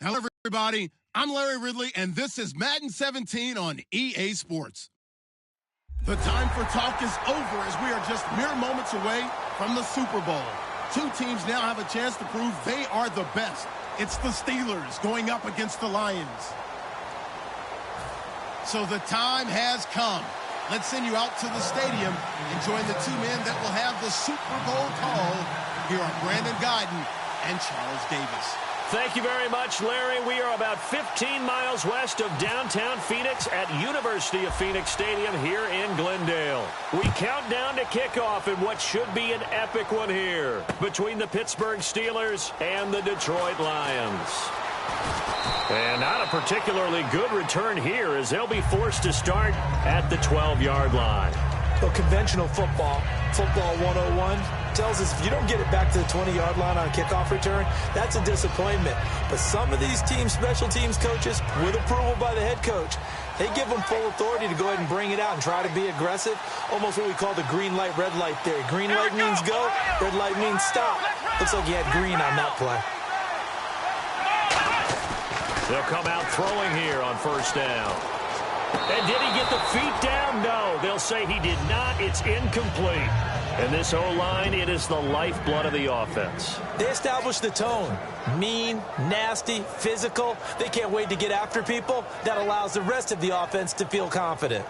Hello, everybody. I'm Larry Ridley, and this is Madden 17 on EA Sports. The time for talk is over as we are just mere moments away from the Super Bowl. Two teams now have a chance to prove they are the best. It's the Steelers going up against the Lions. So the time has come. Let's send you out to the stadium and join the two men that will have the Super Bowl call. Here are Brandon Guyton and Charles Davis. Thank you very much, Larry. We are about 15 miles west of downtown Phoenix at University of Phoenix Stadium here in Glendale. We count down to kickoff in what should be an epic one here between the Pittsburgh Steelers and the Detroit Lions. And not a particularly good return here as they'll be forced to start at the 12-yard line. Well, conventional football 101, tells us if you don't get it back to the 20-yard line on a kickoff return, that's a disappointment. But some of these teams, special teams coaches, with approval by the head coach, they give them full authority to go ahead and bring it out and try to be aggressive, almost what we call the green light, red light theory. Green light means go, red light means stop. Looks like he had green on that play. They'll come out throwing here on first down. And did he get the feet down? No, they'll say he did not. It's incomplete. And this O-line, it is the lifeblood of the offense. They established the tone. Mean, nasty, physical. They can't wait to get after people. That allows the rest of the offense to feel confident.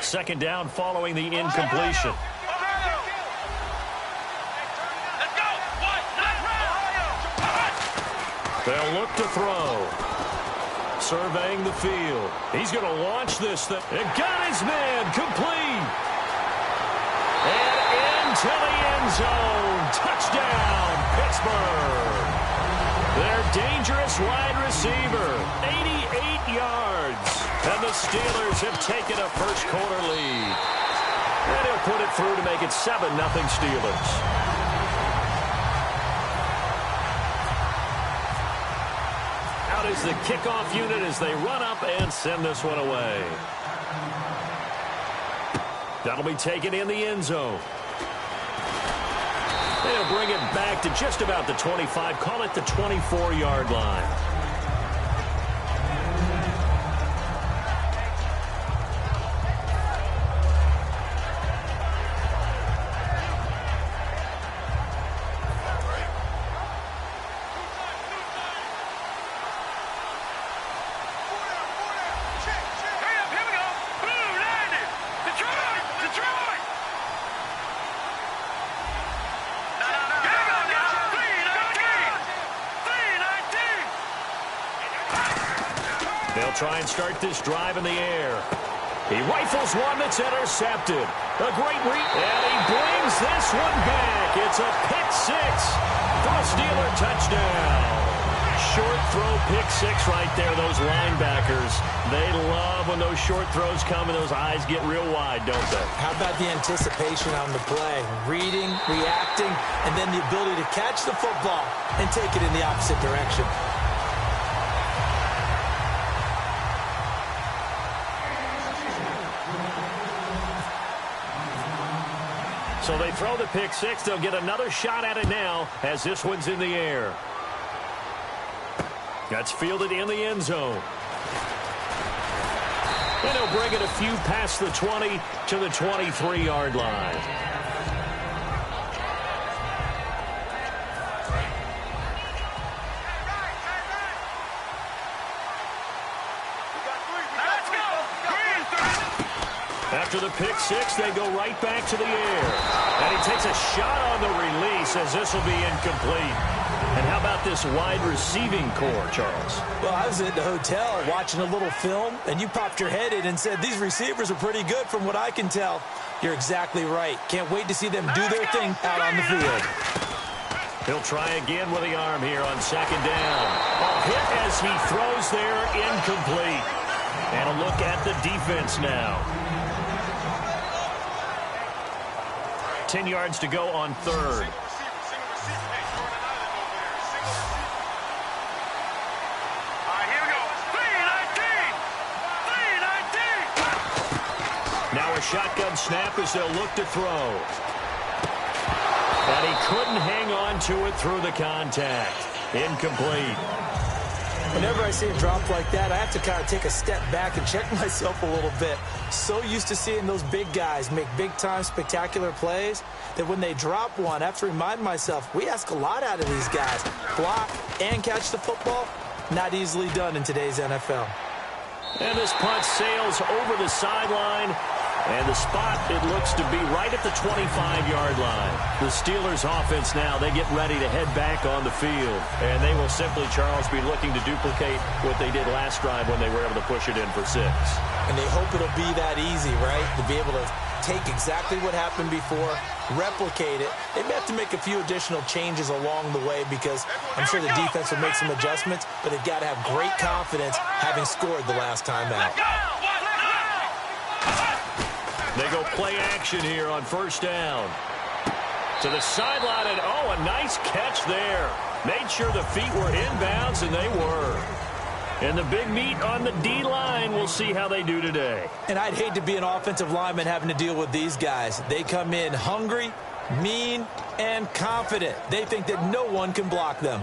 Second down following the incompletion. They'll look to throw. Surveying the field. He's going to launch this thing. And got his man complete. And into the end zone. Touchdown, Pittsburgh. Their dangerous wide receiver. 88 yards. And the Steelers have taken a first quarter lead. And he'll put it through to make it 7-0 Steelers. Is the kickoff unit as they run up and send this one away. That'll be taken in the end zone. They'll bring it back to just about the 25, call it the 24-yard line. They'll try and start this drive in the air. He rifles one that's intercepted. A great read, and he brings this one back. It's a pick six for a Steeler touchdown. Short throw pick six right there. Those linebackers, they love when those short throws come and those eyes get real wide, don't they? How about the anticipation on the play? Reading, reacting, and then the ability to catch the football and take it in the opposite direction. So they throw the pick six. They'll get another shot at it now as this one's in the air. That's fielded in the end zone. And he'll bring it a few past the 20 to the 23-yard line. After the pick six, they go right back to the air. And he takes a shot on the release as this will be incomplete. And how about this wide receiving core, Charles? Well, I was at the hotel watching a little film, and you popped your head in and said, these receivers are pretty good from what I can tell. You're exactly right. Can't wait to see them do their thing out on the field. He'll try again with the arm here on second down. A hit as he throws there, incomplete. And a look at the defense now. 10 yards to go on third. Now a shotgun snap as they'll look to throw. couldn't hang on to it through the contact. Incomplete. Whenever I see a drop like that, I have to kind of take a step back and check myself a little bit. So used to seeing those big guys make big-time spectacular plays that when they drop one, I have to remind myself, we ask a lot out of these guys. Block and catch the football, not easily done in today's NFL. And this punt sails over the sideline. And the spot, it looks to be right at the 25-yard line. The Steelers offense now, they get ready to head back on the field. And they will simply, Charles, be looking to duplicate what they did last drive when they were able to push it in for 6. And they hope it'll be that easy, right? To be able to take exactly what happened before, replicate it. They may have to make a few additional changes along the way because I'm sure the defense will make some adjustments, but they've got to have great confidence having scored the last time out. They go play action here on first down. To the sideline, and oh, a nice catch there. Made sure the feet were inbounds, and they were. And the big meat on the D-line, we'll see how they do today. And I'd hate to be an offensive lineman having to deal with these guys. They come in hungry, mean, and confident. They think that no one can block them.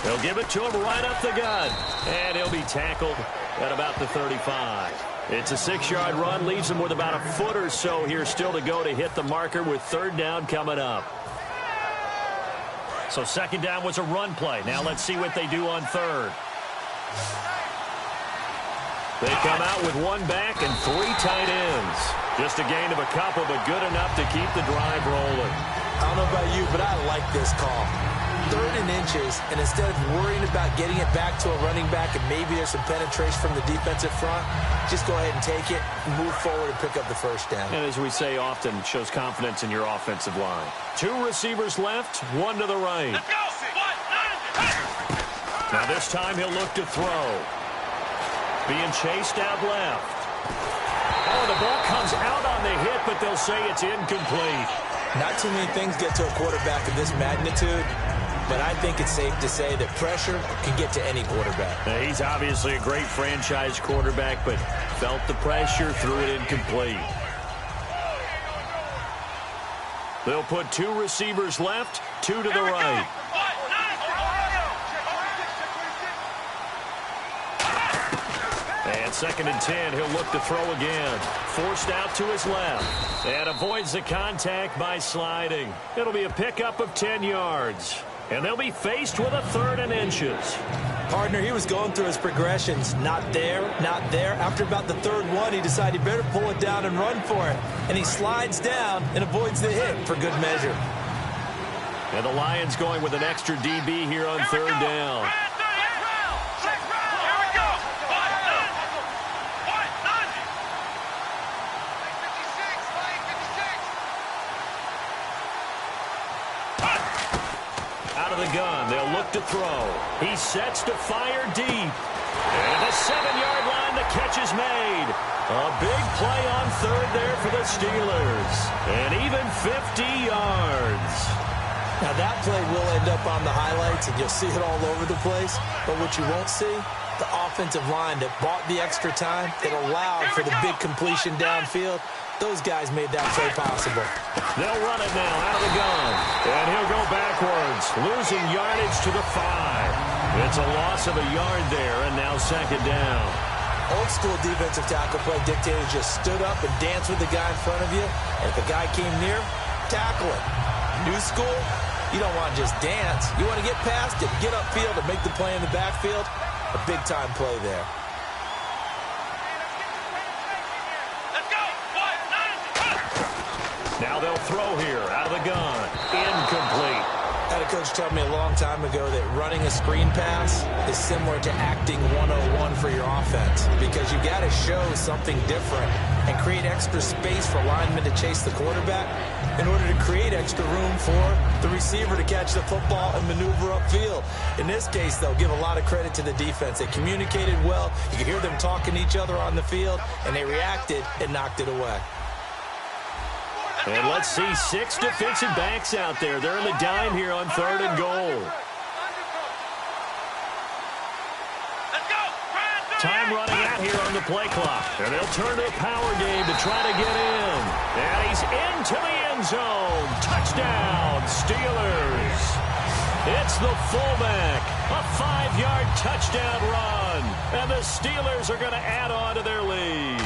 They'll give it to him right up the gut. And he'll be tackled at about the 35. It's a 6-yard run. Leaves him with about a foot or so here still to go to hit the marker with third down coming up. So second down was a run play. Now let's see what they do on third. They come out with one back and 3 tight ends. Just a gain of a couple, but good enough to keep the drive rolling. I don't know about you, but I like this call. 3rd and inches, and instead of worrying about getting it back to a running back and maybe there's some penetration from the defensive front, just go ahead and take it, move forward, and pick up the first down. And as we say often, shows confidence in your offensive line. 2 receivers left, 1 to the right. Let's go. Now this time he'll look to throw. Being chased out left. Oh, the ball comes out on the hit, but they'll say it's incomplete. Not too many things get to a quarterback of this magnitude, but I think it's safe to say that pressure can get to any quarterback. Now, he's obviously a great franchise quarterback, but felt the pressure, threw it incomplete. They'll put 2 receivers left, 2 to the right. And 2nd and 10, he'll look to throw again. Forced out to his left. And avoids the contact by sliding. It'll be a pickup of 10 yards. And they'll be faced with a 3rd and inches. Partner, he was going through his progressions. Not there, not there. After about the 3rd one, he decided he better pull it down and run for it. And he slides down and avoids the hit for good measure. And the Lions going with an extra DB here on 3rd down. Gun. They'll look to throw. He sets to fire deep. And the 7-yard line, the catch is made. A big play on 3rd there for the Steelers. And even 50 yards. Now that play will end up on the highlights, and you'll see it all over the place. But what you won't see, the offensive line that bought the extra time, that allowed for the big completion downfield, those guys made that play possible. They'll run it now out of the gun. And he'll go backwards, losing yardage to the 5. It's a loss of a yard there, and now 2nd down. Old school defensive tackle play dictated just stood up and danced with the guy in front of you. And if the guy came near, tackle him. New school, you don't want to just dance. You want to get past it, get upfield, and make the play in the backfield. A big-time play there. Now they'll throw here out of the gun. Incomplete. I had a coach tell me a long time ago that running a screen pass is similar to acting 101 for your offense, because you got to show something different and create extra space for linemen to chase the quarterback in order to create extra room for the receiver to catch the football and maneuver upfield. In this case, they'll give a lot of credit to the defense. They communicated well. You could hear them talking to each other on the field, and they reacted and knocked it away. And let's see 6 defensive backs out there. They're in the dime here on 3rd and goal. Time running out here on the play clock. And they'll turn to a power game to try to get in. And he's into the end zone. Touchdown, Steelers. It's the fullback. A 5-yard touchdown run. And the Steelers are going to add on to their lead.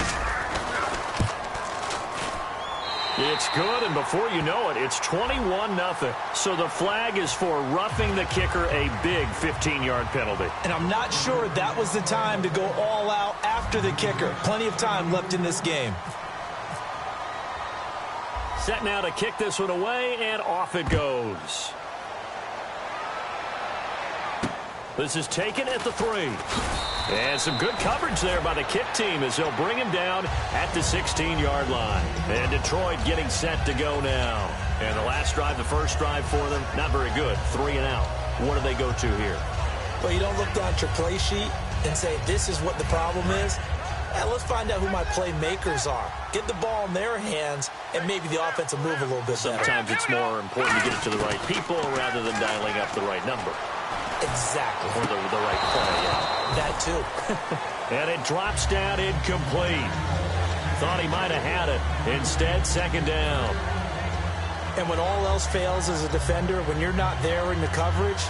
It's good, and before you know it, it's 21-0. So the flag is for roughing the kicker, a big 15-yard penalty. And I'm not sure that was the time to go all out after the kicker. Plenty of time left in this game. Set now to kick this one away, and off it goes. This is taken at the 3. And some good coverage there by the kick team as they'll bring him down at the 16-yard line. And Detroit getting set to go now. And the last drive, the first drive for them, not very good. 3 and out. What do they go to here? Well, you don't look down at your play sheet and say, this is what the problem is. Let's find out who my playmakers are. Get the ball in their hands, and maybe the offense will move a little bit better. Sometimes it's more important to get it to the right people rather than dialing up the right number. Exactly. Or the right play, yeah. That too. And it drops down incomplete. Thought he might have had it. Instead, 2nd down. And when all else fails as a defender, when you're not there in the coverage,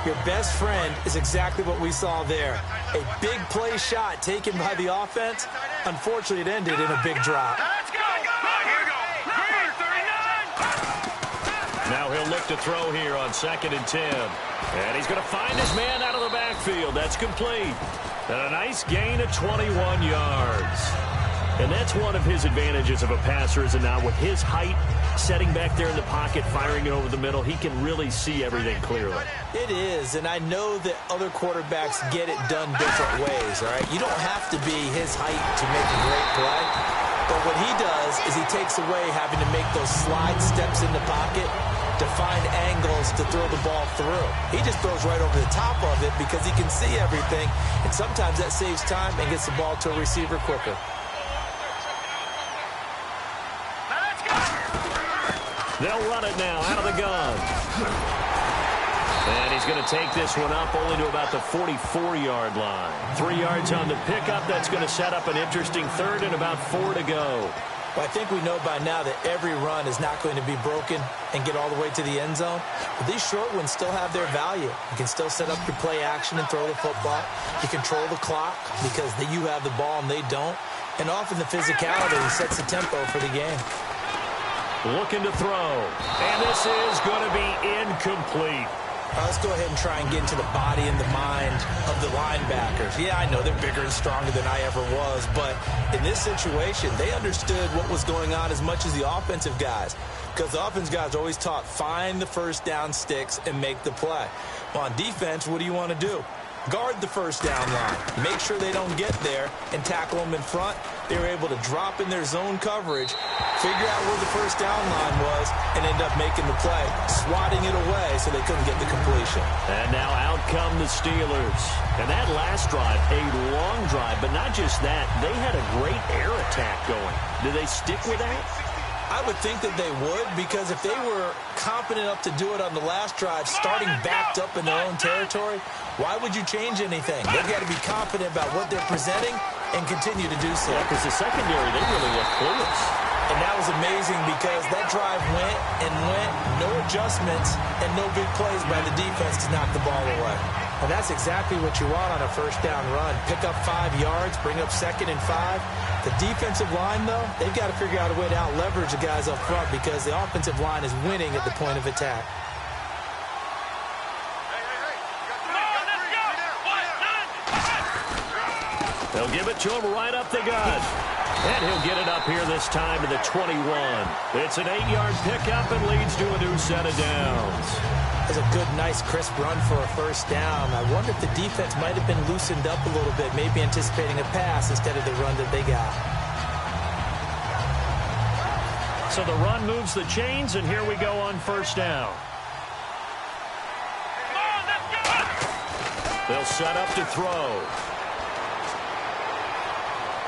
your best friend is exactly what we saw there. A big play shot taken by the offense. Unfortunately, it ended in a big drop. Now he'll look to throw here on 2nd and 10. And he's going to find his man out of the backfield. That's complete. And a nice gain of 21 yards. And that's one of his advantages of a passer, is now with his height, setting back there in the pocket, firing it over the middle, he can really see everything clearly. It is, and I know that other quarterbacks get it done different ways, all right? You don't have to be his height to make a great play. But what he does is he takes away having to make those slide steps in the pocket to find angles to throw the ball through. He just throws right over the top of it because he can see everything, and sometimes that saves time and gets the ball to a receiver quicker. They'll run it now out of the gun. And he's going to take this one up only to about the 44-yard line. 3 yards on the pickup. That's going to set up an interesting 3rd and about 4 to go. Well, I think we know by now that every run is not going to be broken and get all the way to the end zone. But these short ones still have their value. You can still set up your play action and throw the football. You control the clock because you have the ball and they don't. And often the physicality sets the tempo for the game. Looking to throw. And this is going to be incomplete. Let's go ahead and try and get into the body and the mind of the linebackers. Yeah, I know they're bigger and stronger than I ever was, but in this situation, they understood what was going on as much as the offensive guys, because the offensive guys are always taught, find the first down sticks and make the play. Well, on defense, what do you want to do? Guard the first down line. Make sure they don't get there and tackle them in front. They were able to drop in their zone coverage, figure out where the first down line was, and end up making the play, swatting it away so they couldn't get the completion. And now out come the Steelers. And that last drive, a long drive, but not just that. They had a great air attack going. Do they stick with that? I would think that they would, because if they were confident enough to do it on the last drive, starting backed up in their own territory, why would you change anything? They've got to be confident about what they're presenting and continue to do so. Yeah, because the secondary, they really look clueless. And that was amazing because that drive went and went, no adjustments, and no big plays by the defense to knock the ball away. And that's exactly what you want on a first down run. Pick up 5 yards, bring up 2nd and 5. The defensive line, though, they've got to figure out a way to out-leverage the guys up front because the offensive line is winning at the point of attack. They'll give it to him right up the gut. And he'll get it up here this time to the 21. It's an 8-yard pickup and leads to a new set of downs. It's a good, nice, crisp run for a first down. I wonder if the defense might have been loosened up a little bit, maybe anticipating a pass instead of the run that they got. So the run moves the chains, and here we go on first down. They'll set up to throw.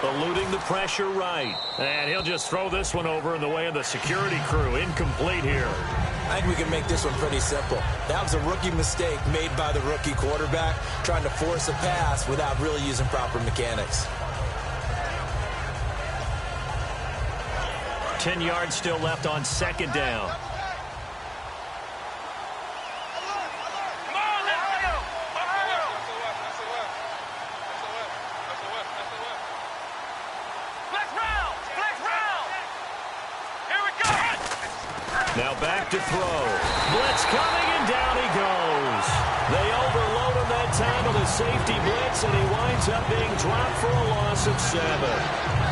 eluding the pressure right. And he'll just throw this one over in the way of the security crew. Incomplete here. I think we can make this one pretty simple. That was a rookie mistake made by the rookie quarterback, trying to force a pass without really using proper mechanics. 10 yards still left on second down. Now back to throw. Blitz coming, and down he goes. They overload him that time with a safety blitz, and he winds up being dropped for a loss of 7.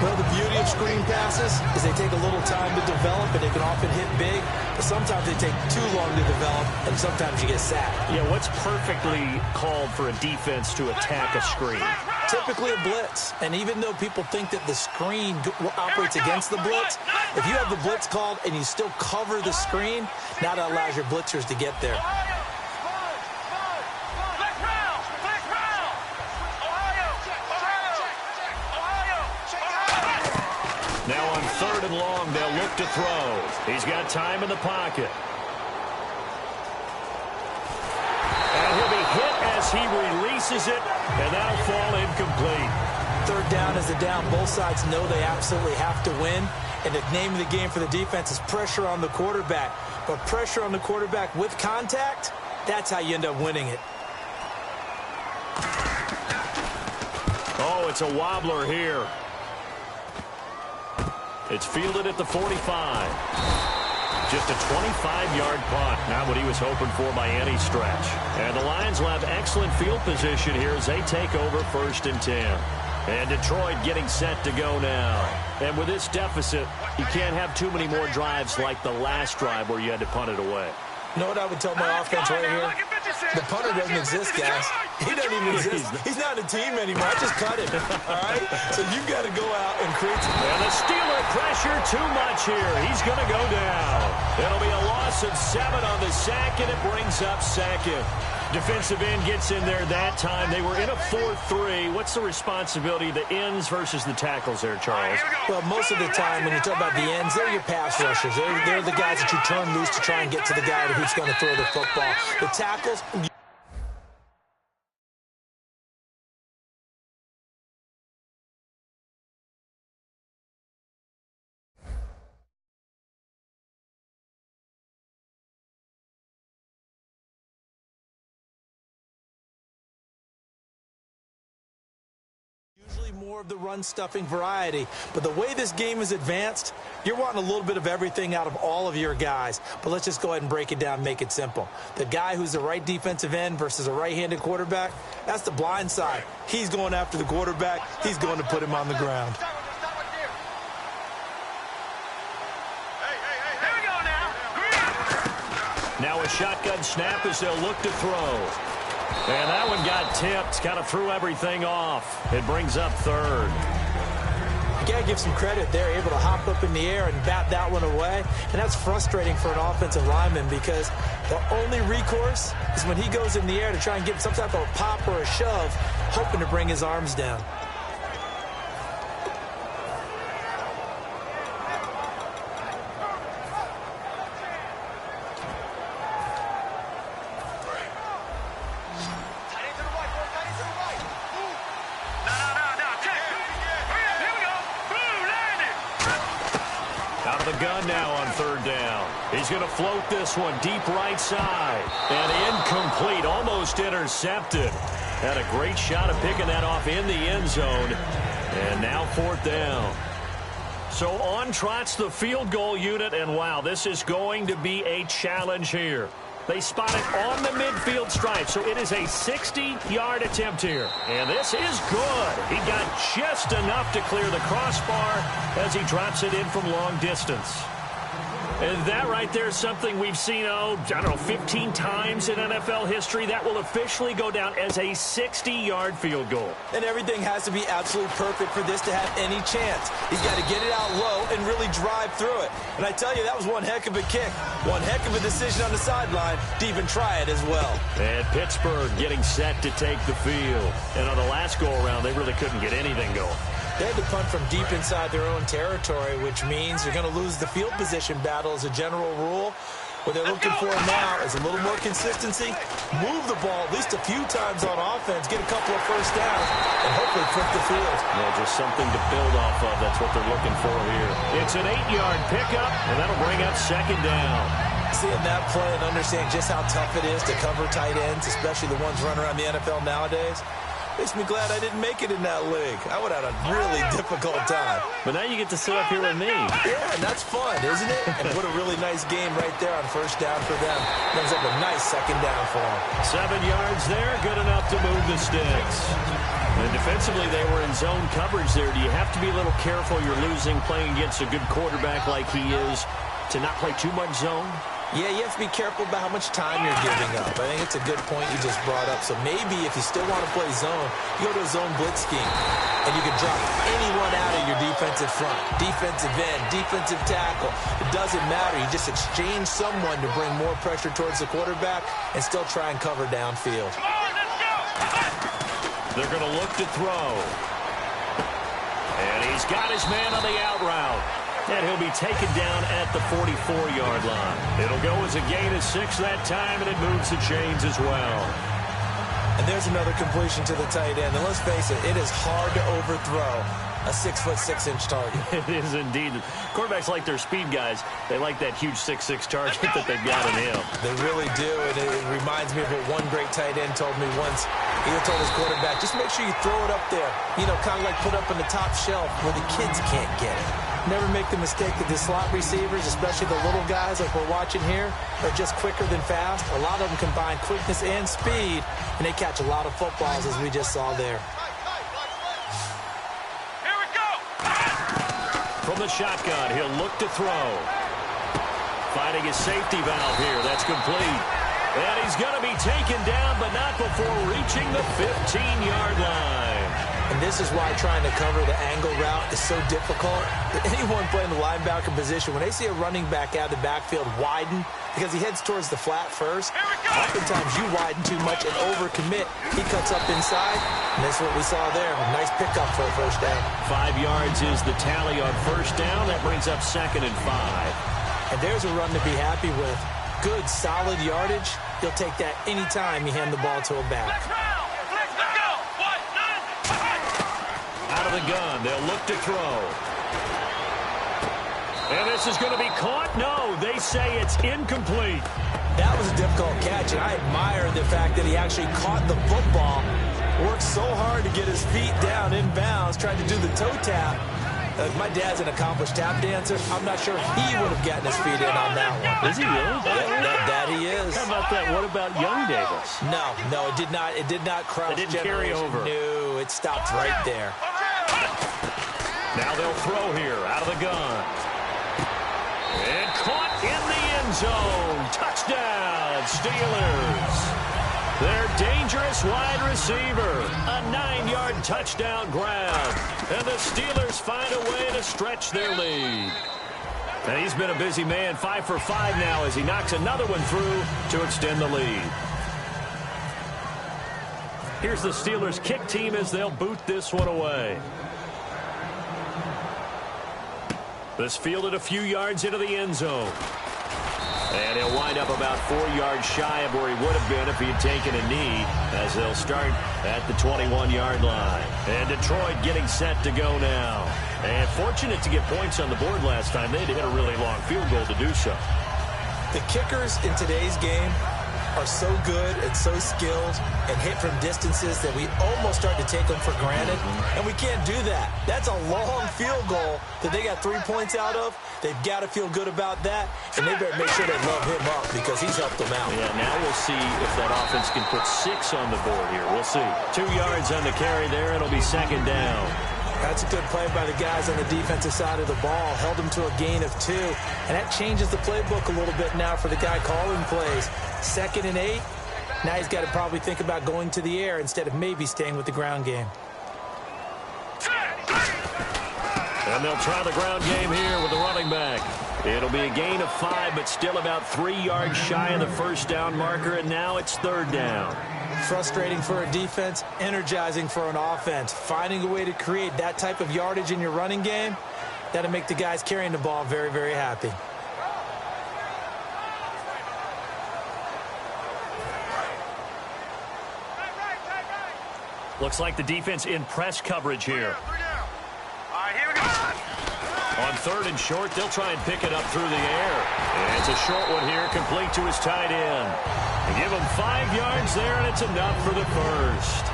Well, the beauty of screen passes is they take a little time to develop, and they can often hit big, but sometimes they take too long to develop, and sometimes you get sacked. Yeah, what's perfectly called for a defense to attack a screen? Typically a blitz, and even though people think that the screen operates against the blitz, if you have the blitz called and you still cover the screen, now that allows your blitzers to get there. Now on 3rd and long, they'll look to throw. He's got time in the pocket. And he'll be hit as he releases it, and that'll fall incomplete. 3rd down is a down. Both sides know they absolutely have to win, and the name of the game for the defense is pressure on the quarterback. But pressure on the quarterback with contact, that's how you end up winning it. Oh, it's a wobbler here. It's fielded at the 45. Just a 25-yard punt. Not what he was hoping for by any stretch. And the Lions will have excellent field position here as they take over 1st and 10. And Detroit getting set to go now. And with this deficit, you can't have too many more drives like the last drive where you had to punt it away. You know what I would tell my offense right here? The punter doesn't exist, guys. He doesn't even exist. He's not a team anymore. I just cut him. All right? So you've got to go out and create some... And the Steeler pressure too much here. He's going to go down. It'll be a loss of 7 on the sack, and it brings up 2nd. Defensive end gets in there that time. They were in a 4-3. What's the responsibility of the ends versus the tackles there, Charles? Well, most of the time when you talk about the ends, they're your pass rushers. They're the guys that you turn loose to try and get to the guy who's going to throw the football. The tackles... Usually more of the run-stuffing variety. But the way this game is advanced, you're wanting a little bit of everything out of all of your guys. But let's just go ahead and break it down and make it simple. The guy who's the right defensive end versus a right-handed quarterback, that's the blind side. He's going after the quarterback. He's going to put him on the ground. Now a shotgun snap as they'll look to throw. And that one got tipped, kind of threw everything off. It brings up 3rd. You got to give some credit. They're able to hop up in the air and bat that one away. And that's frustrating for an offensive lineman because the only recourse is when he goes in the air to try and give some type of a pop or a shove, hoping to bring his arms down. Out of the gun now on 3rd down. He's going to float this one deep right side. And incomplete, almost intercepted. Had a great shot of picking that off in the end zone. And now 4th down. So on trots the field goal unit. And wow, this is going to be a challenge here. They spot it on the midfield stripe, so it is a 60-yard attempt here. And this is good. He got just enough to clear the crossbar as he drops it in from long distance. And that right there is something we've seen, I don't know, 15 times in NFL history. That will officially go down as a 60-yard field goal. And everything has to be absolutely perfect for this to have any chance. He's got to get it out low and really drive through it. And I tell you, that was one heck of a kick. One heck of a decision on the sideline to even try it as well. And Pittsburgh getting set to take the field. And on the last go-around, they really couldn't get anything going. They had to punt from deep inside their own territory, which means you're going to lose the field position battle as a general rule. What they're looking for now is a little more consistency, move the ball at least a few times on offense, get a couple of first downs, and hopefully flip the field. Yeah, just something to build off of. That's what they're looking for here. It's an 8-yard pickup, and that'll bring up second down. Seeing that play and understanding just how tough it is to cover tight ends, especially the ones running around the NFL nowadays, makes me glad I didn't make it in that league. I would have had a really difficult time. But now you get to sit up here with me. Yeah, and that's fun, isn't it? And what a really nice game right there on first down for them. Brings up a nice second down for them. 7 yards there, good enough to move the sticks. And defensively, they were in zone coverage there. Do you have to be a little careful? You're losing playing against a good quarterback like he is to not play too much zone? Yeah, you have to be careful about how much time you're giving up. I think it's a good point you just brought up. So maybe if you still want to play zone, you go to a zone blitz scheme, and you can drop anyone out of your defensive front, defensive end, defensive tackle. It doesn't matter. You just exchange someone to bring more pressure towards the quarterback and still try and cover downfield. They're going to look to throw. And he's got his man on the out route. And he'll be taken down at the 44-yard line. It'll go as a gain of 6 that time, and it moves the chains as well. And there's another completion to the tight end. And let's face it, it is hard to overthrow a 6'6" target. It is indeed. Quarterbacks like their speed guys. They like that huge 6'6" target that they've got in him. They really do, and it reminds me of what one great tight end told me once. He told his quarterback, just make sure you throw it up there. You know, kind of like put up on the top shelf where the kids can't get it. Never make the mistake that the slot receivers, especially the little guys like we're watching here, are just quicker than fast. A lot of them combine quickness and speed, and they catch a lot of footballs, as we just saw there. Here we go! From the shotgun, he'll look to throw. Finding his safety valve here. That's complete. And he's going to be taken down, but not before reaching the 15-yard line. And this is why trying to cover the angle route is so difficult. Anyone playing the linebacker position, when they see a running back out of the backfield widen, because he heads towards the flat first, oftentimes you widen too much and overcommit. He cuts up inside, and that's what we saw there. A nice pickup for a first down. 5 yards is the tally on first down. That brings up 2nd and 5. And there's a run to be happy with. Good, solid yardage. You'll take that anytime you hand the ball to a back. Out of the gun, they'll look to throw. And this is going to be caught. No, they say it's incomplete. That was a difficult catch, and I admire the fact that he actually caught the football. Worked so hard to get his feet down in bounds, tried to do the toe tap. My dad's an accomplished tap dancer. I'm not sure he would have gotten his feet in on that one. Is he really? That he is. How about that? What about young Davis? No, it did not. It did not cross. It didn't carry over. No, it stopped right there. Now they'll throw here out of the gun. And caught in the end zone. Touchdown, Steelers. Their dangerous wide receiver. A 9-yard touchdown grab. And the Steelers find a way to stretch their lead. And he's been a busy man, 5 for 5 now as he knocks another one through to extend the lead. Here's the Steelers kick team as they'll boot this one away. This fielded a few yards into the end zone. And he'll wind up about 4 yards shy of where he would have been if he had taken a knee, as they'll start at the 21-yard line. And Detroit getting set to go now. And fortunate to get points on the board last time. They had to hit a really long field goal to do so. The kickers in today's game are so good and so skilled and hit from distances that we almost start to take them for granted. And we can't do that. That's a long field goal that they got 3 points out of. They've got to feel good about that, and they better make sure they love him up because he's helped them out. Yeah, now we'll see if that offense can put 6 on the board here. We'll see. 2 yards on the carry there. It'll be 2nd down. That's a good play by the guys on the defensive side of the ball. Held them to a gain of 2. And that changes the playbook a little bit now for the guy calling plays. 2nd and 8. Now he's got to probably think about going to the air instead of maybe staying with the ground game. And they'll try the ground game here with the running back. It'll be a gain of 5, but still about 3 yards shy of the first down marker, and now it's 3rd down. Frustrating for a defense, energizing for an offense. Finding a way to create that type of yardage in your running game, that'll make the guys carrying the ball very, very happy. Looks like the defense in press coverage here. On 3rd and short, they'll try and pick it up through the air. And it's a short one here, complete to his tight end. They give him 5 yards there, and it's enough for the first.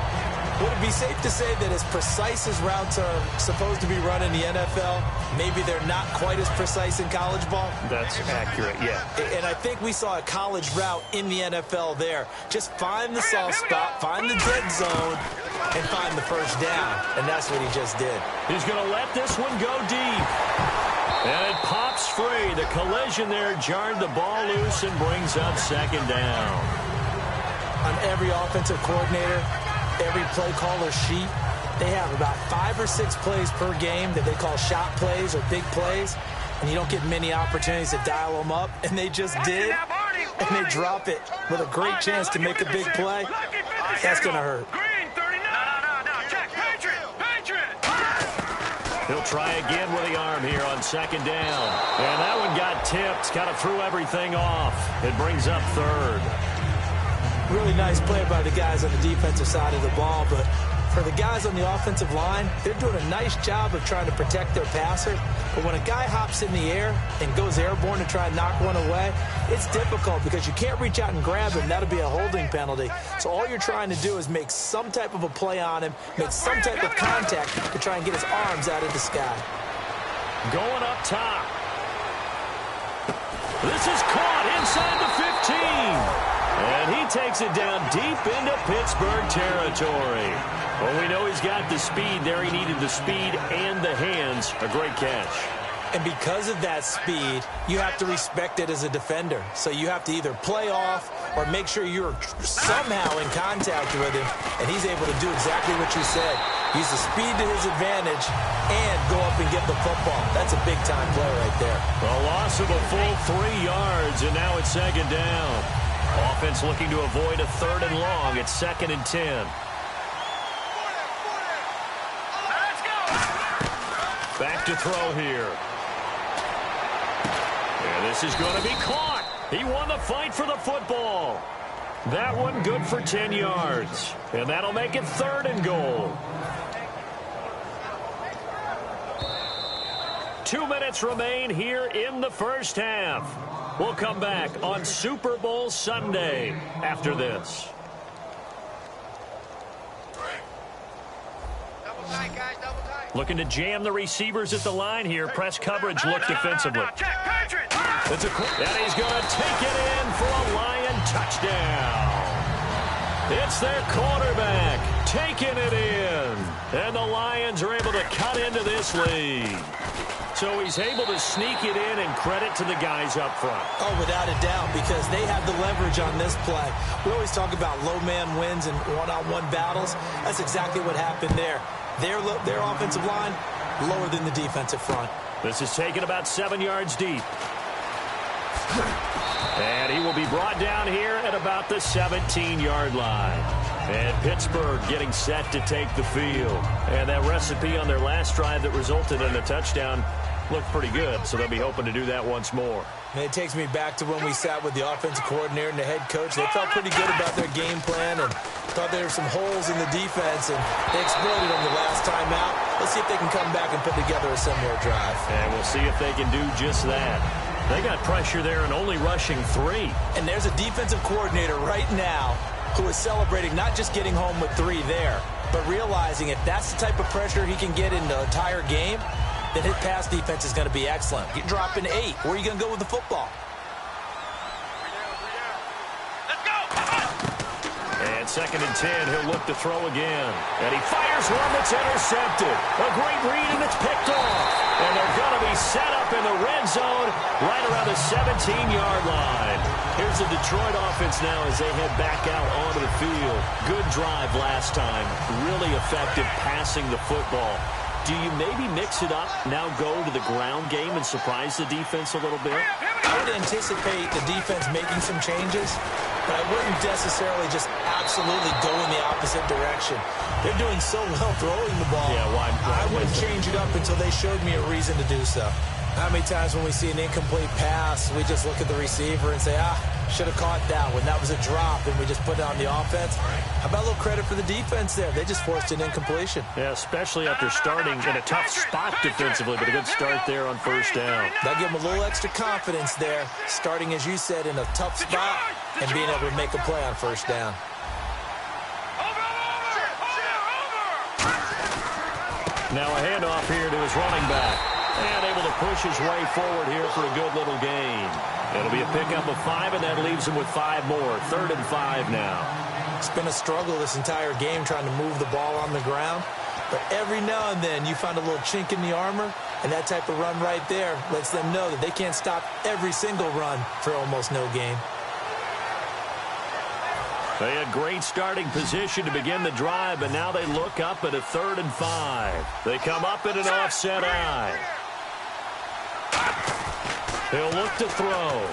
Would it be safe to say that as precise as routes are supposed to be run in the NFL, maybe they're not quite as precise in college ball? That's accurate, yeah. And I think we saw a college route in the NFL there. Just find the soft spot, find the dead zone, and find the first down. And that's what he just did. He's going to let this one go deep. And it pops free. The collision there jarred the ball loose and brings up 2nd down. On every offensive coordinator, every play caller sheet, they have about 5 or 6 plays per game that they call shot plays or big plays, and you don't get many opportunities to dial them up, and they just did, and they drop it with a great chance to make a big play. That's going to hurt. He'll try again with the arm here on 2nd down. And that one got tipped, kind of threw everything off. It brings up 3rd. Really nice play by the guys on the defensive side of the ball, but for the guys on the offensive line, they're doing a nice job of trying to protect their passer. But when a guy hops in the air and goes airborne to try and knock one away, it's difficult because you can't reach out and grab him. That'll be a holding penalty. So all you're trying to do is make some type of a play on him, make some type of contact to try and get his arms out of the sky. Going up top. This is caught inside the 15. And he takes it down deep into Pittsburgh territory. Well, we know he's got the speed there. He needed the speed and the hands. A great catch. And because of that speed, you have to respect it as a defender. So you have to either play off or make sure you're somehow in contact with him. And he's able to do exactly what you said. Use the speed to his advantage and go up and get the football. That's a big-time play right there. A loss of a full 3 yards, and now it's 2nd down. Offense looking to avoid a 3rd and long. It's 2nd and 10. Back to throw here. And this is going to be caught. He won the fight for the football. That one good for 10 yards. And that'll make it 3rd and goal. 2 minutes remain here in the first half. We'll come back on Super Bowl Sunday after this. Double tight, guys, double tight. Looking to jam the receivers at the line here. Press coverage look defensively. It's and he's going to take it in for a Lion touchdown. It's their quarterback taking it in. And the Lions are able to cut into this lead. So he's able to sneak it in, and credit to the guys up front. Oh, without a doubt, because they have the leverage on this play. We always talk about low man wins and one-on-one battles. That's exactly what happened there. Their offensive line lower than the defensive front. This is taken about 7 yards deep. And he will be brought down here at about the 17-yard line. And Pittsburgh getting set to take the field. And that recipe on their last drive that resulted in a touchdown looked pretty good, so they'll be hoping to do that once more. And it takes me back to when we sat with the offensive coordinator and the head coach. They felt pretty good about their game plan and thought there were some holes in the defense, and they exploited them the last time out. Let's see if they can come back and put together a similar drive. And we'll see if they can do just that. They got pressure there and only rushing 3. And there's a defensive coordinator right now who is celebrating not just getting home with 3 there, but realizing if that's the type of pressure he can get in the entire game, then his pass defense is going to be excellent. You're dropping 8. Where are you going to go with the football? Let's go! And 2nd and 10, he'll look to throw again. And he fires one that's intercepted. A great read, and it's picked off. And they're going to be set up in the red zone right around the 17-yard line. Here's the Detroit offense now as they head back out onto the field. Good drive last time. Really effective passing the football. Do you maybe mix it up, now go to the ground game and surprise the defense a little bit? I would anticipate the defense making some changes. but I wouldn't necessarily just absolutely go in the opposite direction. They're doing so well throwing the ball. Yeah, why I wouldn't change it up until they showed me a reason to do so. How many times when we see an incomplete pass, we just look at the receiver and say, should have caught that one. That was a drop, and we just put it on the offense. How about a little credit for the defense there? They just forced an incompletion. Yeah, especially after starting in a tough spot defensively, but a good start there on first down. That give them a little extra confidence there, starting, as you said, in a tough spot and being able to make a play on first down. Now a handoff here to his running back. And able to push his way forward here for a good little gain. It'll be a pickup of 5, and that leaves him with 5 more. 3rd and 5 now. It's been a struggle this entire game trying to move the ball on the ground. But every now and then you find a little chink in the armor, and that type of run right there lets them know that they can't stop every single run for almost no gain. They had great starting position to begin the drive, but now they look up at a 3rd and 5. They come up in an offset eye. He'll look to throw.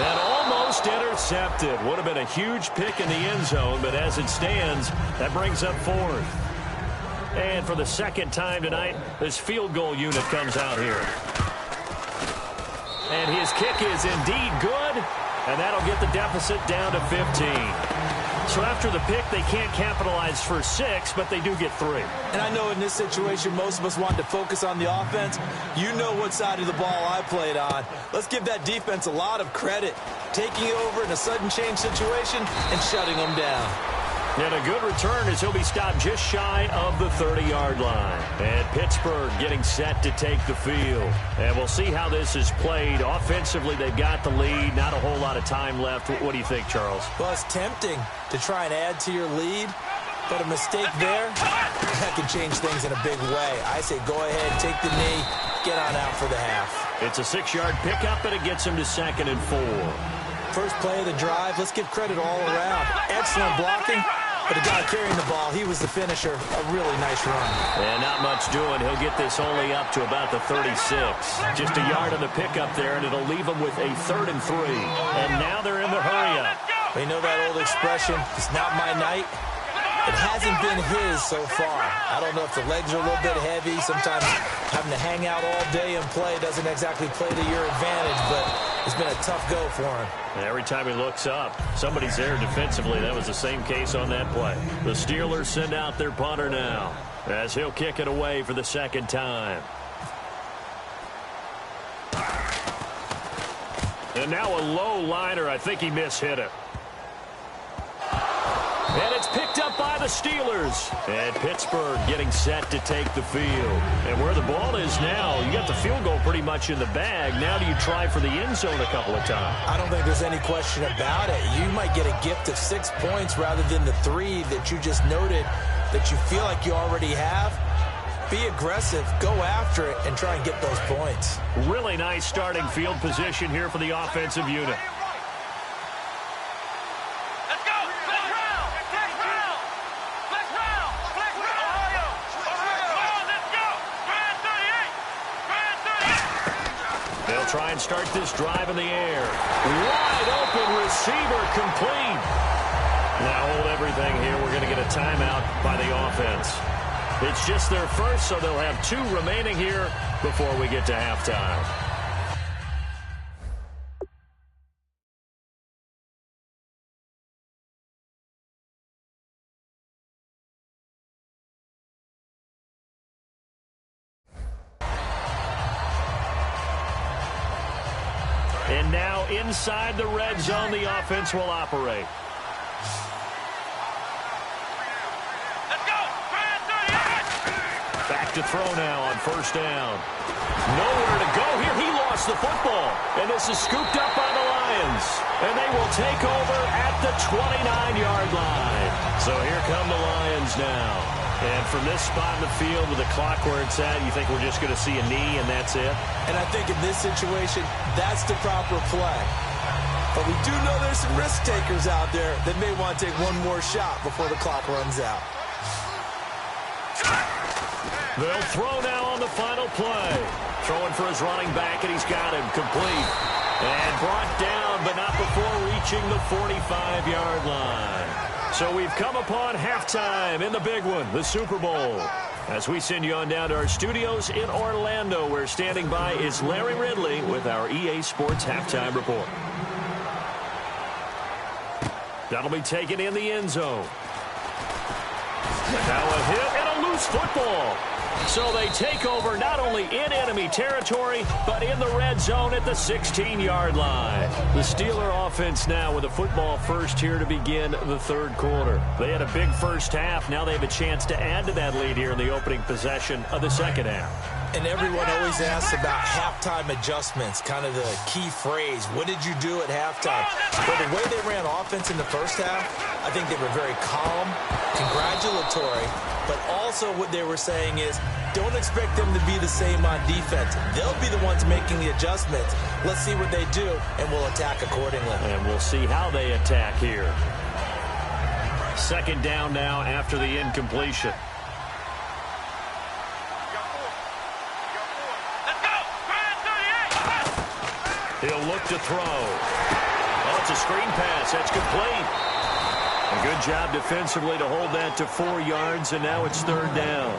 And almost intercepted. Would have been a huge pick in the end zone, but as it stands, that brings up 4th. And for the second time tonight, this field goal unit comes out here. And his kick is indeed good. And that'll get the deficit down to 15. So after the pick, they can't capitalize for 6, but they do get 3. And I know in this situation, most of us wanted to focus on the offense. You know what side of the ball I played on. Let's give that defense a lot of credit. Taking over in a sudden change situation and shutting them down. And a good return as he'll be stopped just shy of the 30-yard line. And Pittsburgh getting set to take the field. And we'll see how this is played. Offensively, they've got the lead. Not a whole lot of time left. What do you think, Charles? Well, it's tempting to try and add to your lead. But a mistake there, that can change things in a big way. I say go ahead, take the knee, get on out for the half. It's a 6-yard pickup, and it gets him to 2nd and 4. First play of the drive, let's give credit all around. Excellent blocking, but the guy carrying the ball, he was the finisher. A really nice run. And not much doing. He'll get this only up to about the 36. Just a yard on the pickup there, and it'll leave him with a 3rd and 3. And now they're in the hurry-up. You know that old expression, it's not my night? It hasn't been his so far. I don't know if the legs are a little bit heavy. Sometimes having to hang out all day and play doesn't exactly play to your advantage, but it's been a tough go for him. And every time he looks up, somebody's there defensively. That was the same case on that play. The Steelers send out their punter now as he'll kick it away for the 2nd time. And now a low liner. I think he mishit it. And it's picked up by the Steelers. And Pittsburgh getting set to take the field. And where the ball is now, you got the field goal pretty much in the bag. Now do you try for the end zone a couple of times? I don't think there's any question about it. You might get a gift of 6 points rather than the 3 that you just noted that you feel like you already have. Be aggressive, go after it, and try and get those points. Really nice starting field position here for the offensive unit. Try and start this drive in the air. Wide open receiver complete. Now hold everything here. We're going to get a timeout by the offense. It's just their first, so they'll have 2 remaining here before we get to halftime. And now inside the red zone, the offense will operate. Back to throw now on first down. Nowhere to go here. He lost the football. And this is scooped up by the Lions. And they will take over at the 29-yard line. So here come the Lions now. And from this spot in the field with the clock where it's at, you think we're just going to see a knee and that's it? And I think in this situation, that's the proper play. But we do know there's some risk takers out there that may want to take one more shot before the clock runs out. They'll throw now on the final play. Throwing for his running back, and he's got him complete. And brought down, but approaching the 45-yard line. So we've come upon halftime in the big one, the Super Bowl. As we send you on down to our studios in Orlando, where standing by is Larry Ridley with our EA Sports Halftime Report. That'll be taken in the end zone. And now a hit and a loose football. So they take over not only in enemy territory, but in the red zone at the 16-yard line. The Steeler offense now with a football first here to begin the third quarter. They had a big first half. Now they have a chance to add to that lead here in the opening possession of the second half. And everyone always asks about halftime adjustments, kind of the key phrase. What did you do at halftime? Well, the way they ran offense in the first half, I think they were very calm, congratulatory, but also what they were saying is don't expect them to be the same on defense. They'll be the ones making the adjustments. Let's see what they do, and we'll attack accordingly. And we'll see how they attack here. Second down now after the incompletion. He'll look to throw. Oh, it's a screen pass. That's complete. A good job defensively to hold that to 4 yards, and now it's third down.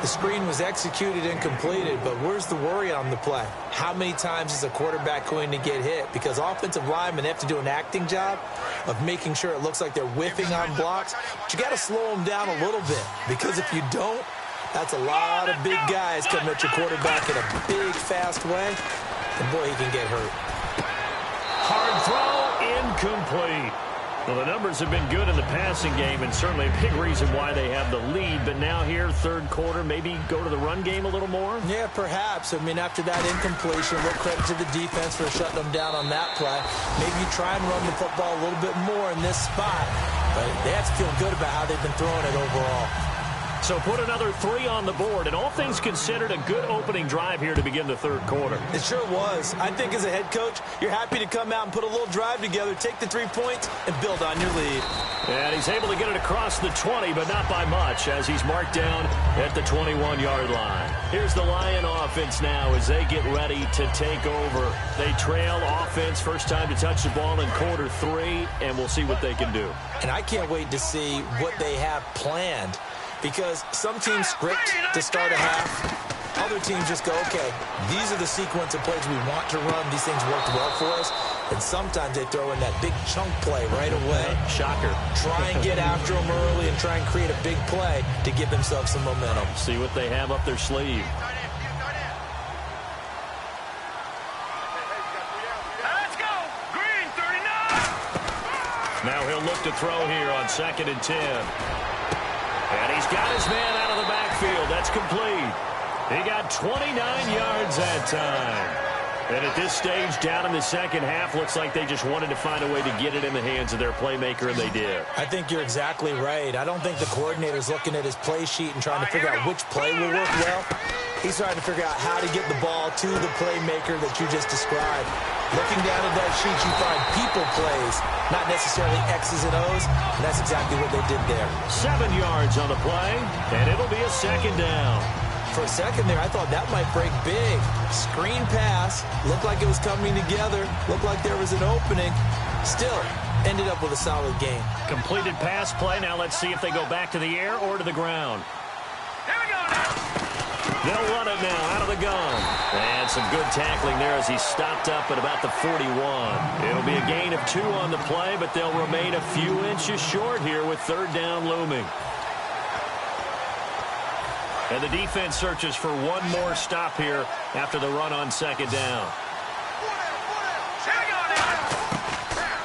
The screen was executed and completed, but where's the worry on the play? How many times is a quarterback going to get hit? Because offensive linemen have to do an acting job of making sure it looks like they're whiffing on blocks. But you got to slow them down a little bit, because if you don't, that's a lot of big guys coming at your quarterback in a big, fast way. And boy, he can get hurt. Hard throw, incomplete. Well, the numbers have been good in the passing game, and certainly a big reason why they have the lead. But now here, third quarter, maybe go to the run game a little more? Yeah, perhaps. I mean, after that incompletion, a little credit to the defense for shutting them down on that play. Maybe you try and run the football a little bit more in this spot. But they have to feel good about how they've been throwing it overall. So put another 3 on the board, and all things considered, a good opening drive here to begin the third quarter. It sure was. I think as a head coach, you're happy to come out and put a little drive together, take the 3 points, and build on your lead. And he's able to get it across the 20, but not by much, as he's marked down at the 21-yard line. Here's the Lion offense now as they get ready to take over. They trail offense, first time to touch the ball in quarter 3, and we'll see what they can do. And I can't wait to see what they have planned. Because some teams script to start a half. Other teams just go, okay, these are the sequence of plays we want to run. These things worked well for us. And sometimes they throw in that big chunk play right away. Shocker. Try and get after them early and try and create a big play to give themselves some momentum. See what they have up their sleeve. Let's go! Green, 39! Now he'll look to throw here on 2nd and 10. And he's got his man out of the backfield. That's complete. He got 29 yards that time. And at this stage, down in the second half, looks like they just wanted to find a way to get it in the hands of their playmaker, and they did. I think you're exactly right. I don't think the coordinator's looking at his play sheet and trying to figure out which play will work well. He's trying to figure out how to get the ball to the playmaker that you just described. Looking down at that sheet, you find people plays, not necessarily X's and O's, and that's exactly what they did there. 7 yards on the play, and it'll be a second down. For a second there, I thought that might break big. Screen pass, looked like it was coming together, looked like there was an opening. Still, ended up with a solid game. Completed pass play. Now let's see if they go back to the air or to the ground. Here we go now! They'll run it now out of the gun. And some good tackling there as he stopped up at about the 41. It'll be a gain of 2 on the play, but they'll remain a few inches short here with third down looming. And the defense searches for one more stop here after the run on second down.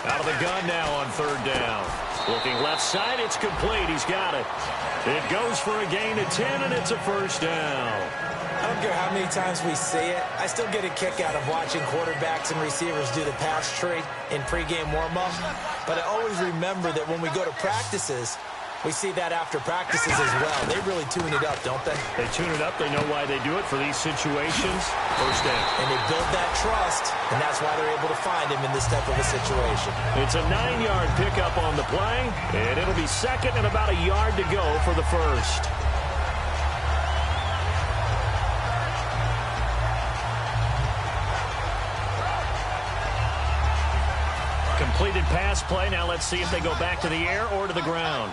Out of the gun now on third down. Looking left side, it's complete. He's got it. It goes for a gain of 10, and it's a first down. I don't care how many times we see it. I still get a kick out of watching quarterbacks and receivers do the pass tree in pregame warm-up. But I always remember that when we go to practices, we see that after practices as well. They really tune it up, don't they? They tune it up. They know why they do it for these situations. First down. And they build that trust, and that's why they're able to find him in this type of a situation. It's a 9-yard pickup on the play, and it'll be second and about a yard to go for the first. Completed pass play. Now let's see if they go back to the air or to the ground.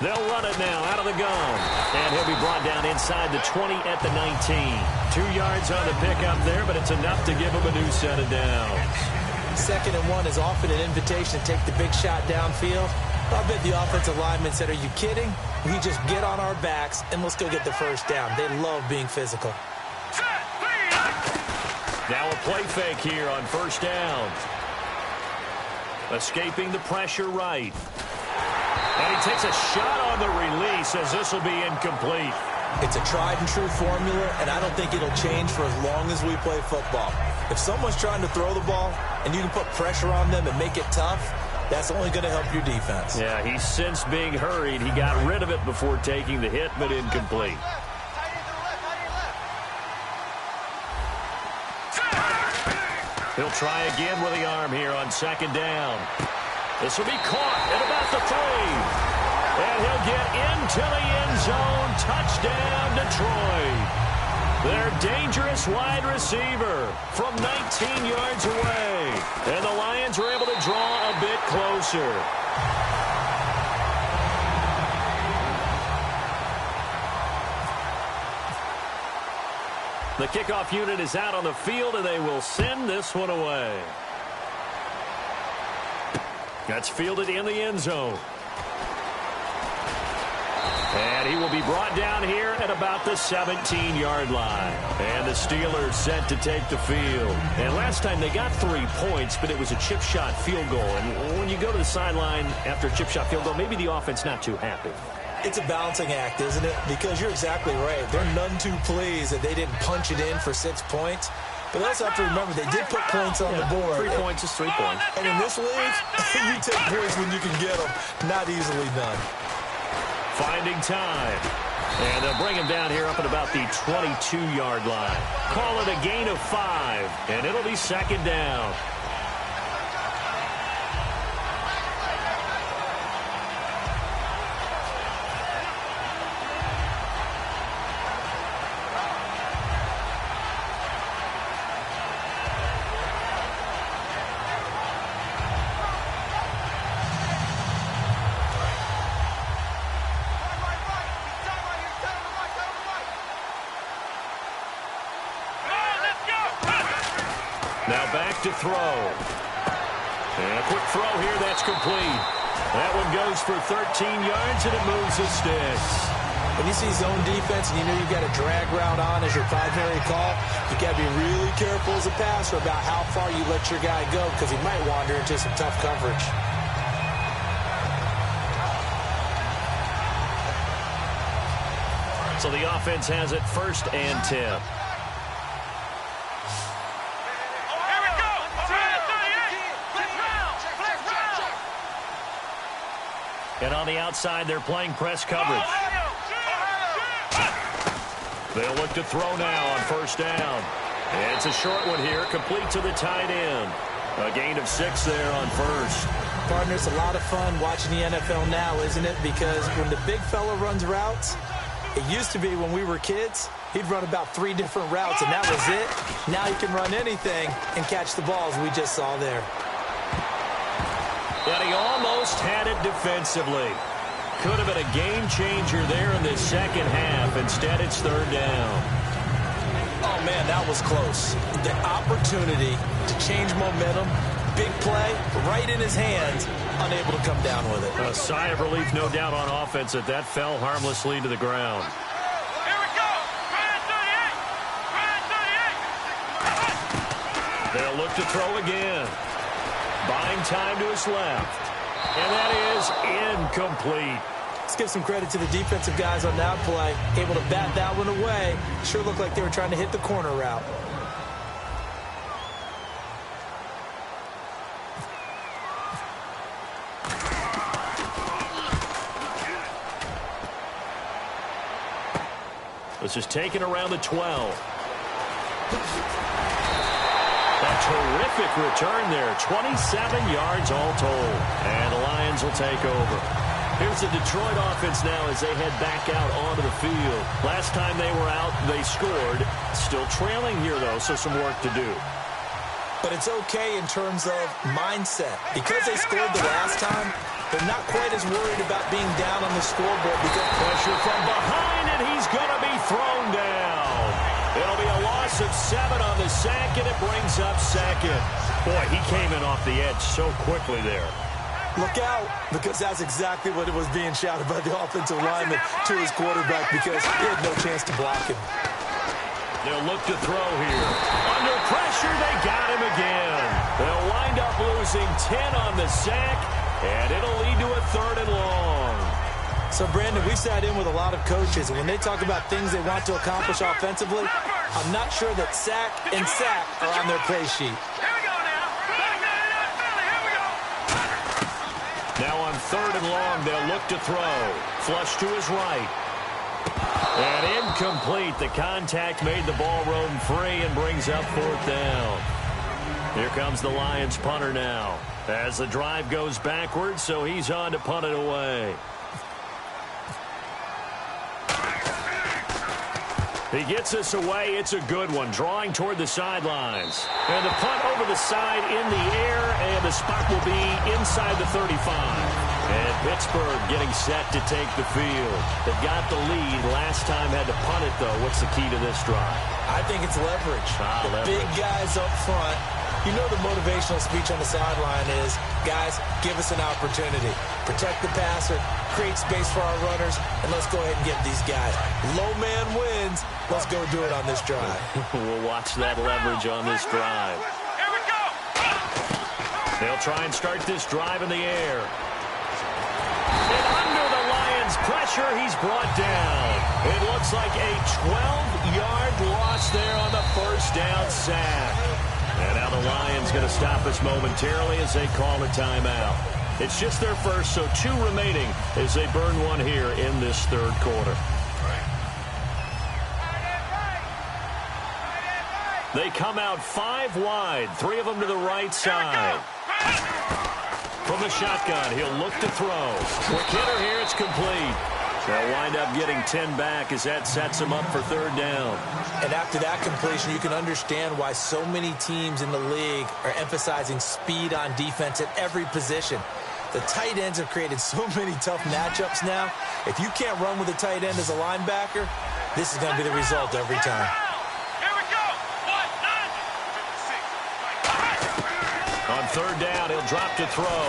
They'll run it now out of the gun. And he'll be brought down inside the 20 at the 19. 2 yards on the pickup there, but it's enough to give him a new set of downs. 2nd and 1 is often an invitation to take the big shot downfield. I bet the offensive lineman said, are you kidding? We just get on our backs and let's go get the first down. They love being physical. Now a play fake here on first down. Escaping the pressure right. And he takes a shot on the release as this will be incomplete. It's a tried and true formula, and I don't think it'll change for as long as we play football. If someone's trying to throw the ball and you can put pressure on them and make it tough, that's only going to help your defense. Yeah, he's since being hurried. He got rid of it before taking the hit, but incomplete. He'll try again with the arm here on 2nd down. This will be caught at about the 3. And he'll get into the end zone. Touchdown, Detroit. Their dangerous wide receiver from 19 yards away. And the Lions are able to draw a bit closer. The kickoff unit is out on the field, and they will send this one away. That's fielded in the end zone. And he will be brought down here at about the 17-yard line. And the Steelers set to take the field. And last time they got 3 points, but it was a chip shot field goal. And when you go to the sideline after a chip shot field goal, maybe the offense not too happy. It's a balancing act, isn't it? Because you're exactly right. They're none too pleased that they didn't punch it in for 6 points. But they also have to remember they did put points on the board. 3 points is 3 points. And in this league, you take points when you can get them. Not easily done. Finding time. And they'll bring him down here up at about the 22-yard line. Call it a gain of 5. And it'll be 2nd down. Now back to throw. And a quick throw here, that's complete. That one goes for 13 yards, and it moves the sticks. When you see zone defense and you know you've got a drag route on as your primary call, you got to be really careful as a passer about how far you let your guy go because he might wander into some tough coverage. So the offense has it 1st and 10. And on the outside, they're playing press coverage. They'll look to throw now on 1st down. And it's a short one here, complete to the tight end. A gain of 6 there on 1st. Partner, it's a lot of fun watching the NFL now, isn't it? Because when the big fella runs routes, it used to be when we were kids, he'd run about 3 different routes, and that was it. Now he can run anything and catch the balls we just saw there. And he almost had it defensively. Could have been a game changer there in the second half. Instead, it's 3rd down. Oh, man, that was close. The opportunity to change momentum, big play, right in his hands, unable to come down with it. A sigh of relief, no doubt, on offense that fell harmlessly to the ground. Here we go. Brand 38. They'll look to throw again. Buying time to his left. And that is incomplete. Let's give some credit to the defensive guys on that play. Able to bat that one away. Sure looked like they were trying to hit the corner route. This is taken around the 12. A terrific return there. 27 yards all told. And the Lions will take over. Here's the Detroit offense now as they head back out onto the field. Last time they were out, they scored. Still trailing here, though, so some work to do. But it's okay in terms of mindset. Because they scored the last time, they're not quite as worried about being down on the scoreboard. Because pressure from behind, and he's going to be thrown down. It'll be a loss of 7 on the sack, and it brings up second. Boy, he came in off the edge so quickly there. Look out, because that's exactly what it was being shouted by the offensive lineman to his quarterback, because he had no chance to block him. They'll look to throw here. Under pressure, they got him again. They'll wind up losing 10 on the sack, and it'll lead to a 3rd and long. So, Brandon, we sat in with a lot of coaches, and when they talk about things they want to accomplish offensively, I'm not sure that sack and sack are on their play sheet. Now on 3rd and long, they'll look to throw. Flush to his right. And incomplete. The contact made the ball roam free and brings up 4th down. Here comes the Lions punter now. As the drive goes backwards, so he's on to punt it away. He gets us away. It's a good one. Drawing toward the sidelines. And the punt over the side in the air, and the spot will be inside the 35. And Pittsburgh getting set to take the field. They've got the lead. Last time had to punt it, though. What's the key to this drive? I think it's leverage. Leverage. Big guys up front. You know the motivational speech on the sideline is, guys, give us an opportunity. Protect the passer, create space for our runners, and let's go ahead and get these guys. Low man wins. Let's go do it on this drive. We'll watch that leverage on this drive. Here we go. They'll try and start this drive in the air. And under the Lions' pressure, he's brought down. It looks like a 12-yard loss there on the 1st down sack. And now the Lions going to stop us momentarily as they call a timeout. It's just their first, so 2 remaining as they burn one here in this 3rd quarter. They come out 5 wide, 3 of them to the right side. From the shotgun, he'll look to throw. Quick hitter here, it's complete. They'll wind up getting 10 back as that sets them up for 3rd down. And after that completion, you can understand why so many teams in the league are emphasizing speed on defense at every position. The tight ends have created so many tough matchups now. If you can't run with a tight end as a linebacker, this is going to be the result every time. Here we go. 1, 9. On 3rd down, he'll drop to throw.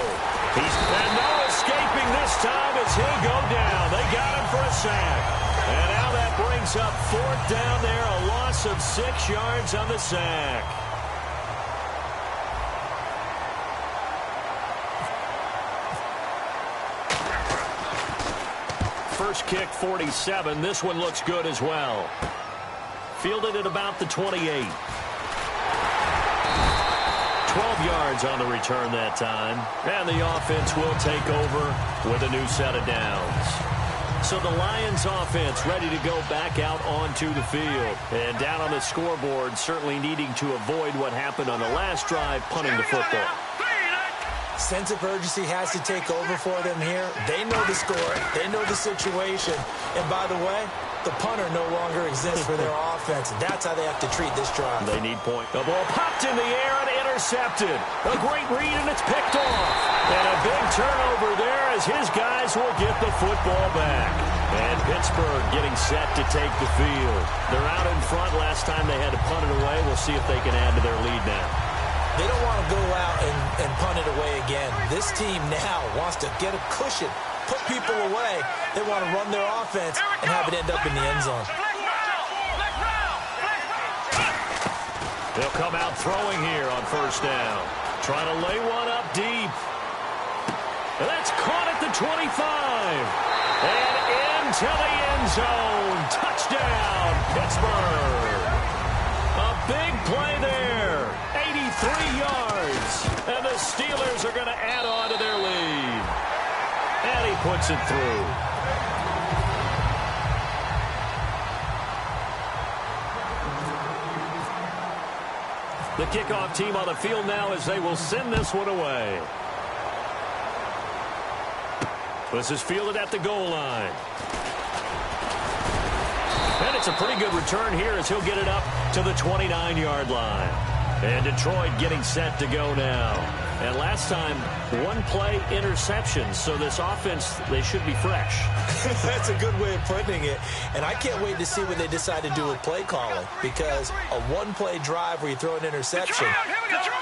And no escaping this time as he'll go down. They got him for a sack. And now that brings up 4th down there, a loss of 6 yards on the sack. First kick, 47. This one looks good as well. Fielded at about the 28. 12 yards on the return that time. And the offense will take over with a new set of downs. So the Lions offense ready to go back out onto the field. And down on the scoreboard, certainly needing to avoid what happened on the last drive, punting the football. Sense of urgency has to take over for them here. They know the score. They know the situation. And by the way, the punter no longer exists for their offense. And that's how they have to treat this drive. They need point. The ball popped in the air and intercepted. A great read, and it's picked off. And a big turnover there as his guys will get the football back. And Pittsburgh getting set to take the field. They're out in front. Last time they had to punt it away. We'll see if they can add to their lead now. They don't want to go out and punt it away again. This team now wants to get a cushion, put people away. They want to run their offense and have it end up in the end zone. They'll come out throwing here on 1st down. Trying to lay one up deep. And that's caught at the 25. And into the end zone. Touchdown, Pittsburgh. A big play there. 83 yards. And the Steelers are going to add on to their lead. And he puts it through. The kickoff team on the field now as they will send this one away. This is fielded at the goal line. And it's a pretty good return here as he'll get it up to the 29-yard line. And Detroit getting set to go now. And last time, one-play interception. So this offense, they should be fresh. That's a good way of putting it. And I can't wait to see what they decide to do with play calling. Because a one-play drive where you throw an interception,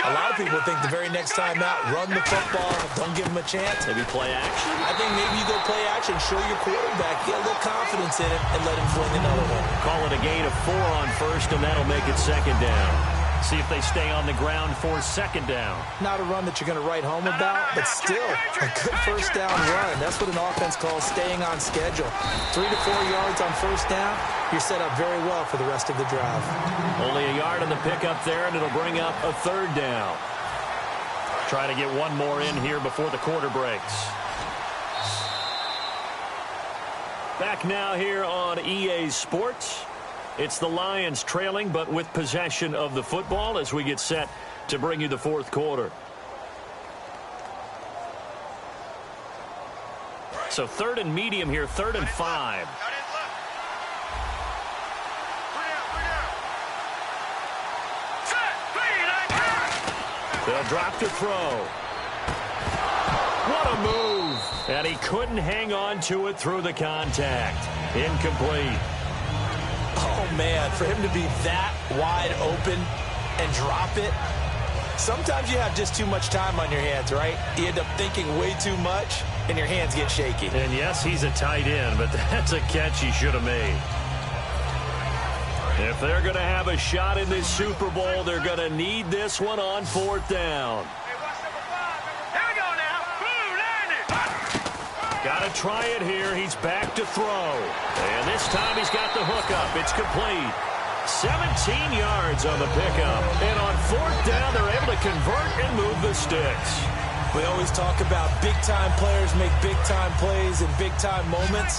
a lot of people think the very next time out, run the football, don't give them a chance. Maybe play action? I think maybe you go play action, show your quarterback, get a little confidence in him, and let him fling another one. Call it a gain of 4 on first, and that'll make it second down. See if they stay on the ground for second down. Not a run that you're going to write home about, but still a good first down run. That's what an offense calls staying on schedule. 3 to 4 yards on first down, you're set up very well for the rest of the drive. Only a yard on the pickup there, and it'll bring up a third down. Try to get one more in here before the quarter breaks. Back now here on EA Sports. It's the Lions trailing, but with possession of the football as we get set to bring you the fourth quarter. So 3rd and medium here, 3rd and 5. They'll drop to throw. What a move. And he couldn't hang on to it through the contact. Incomplete. Oh, man, for him to be that wide open and drop it. Sometimes you have just too much time on your hands, right? You end up thinking way too much, and your hands get shaky. And, yes, he's a tight end, but that's a catch he should have made. If they're going to have a shot in this Super Bowl, they're going to need this one on 4th down. Got to try it here. He's back to throw. And this time he's got the hook up. It's complete. 17 yards on the pickup. And on 4th down, they're able to convert and move the sticks. We always talk about big-time players make big-time plays in big-time moments.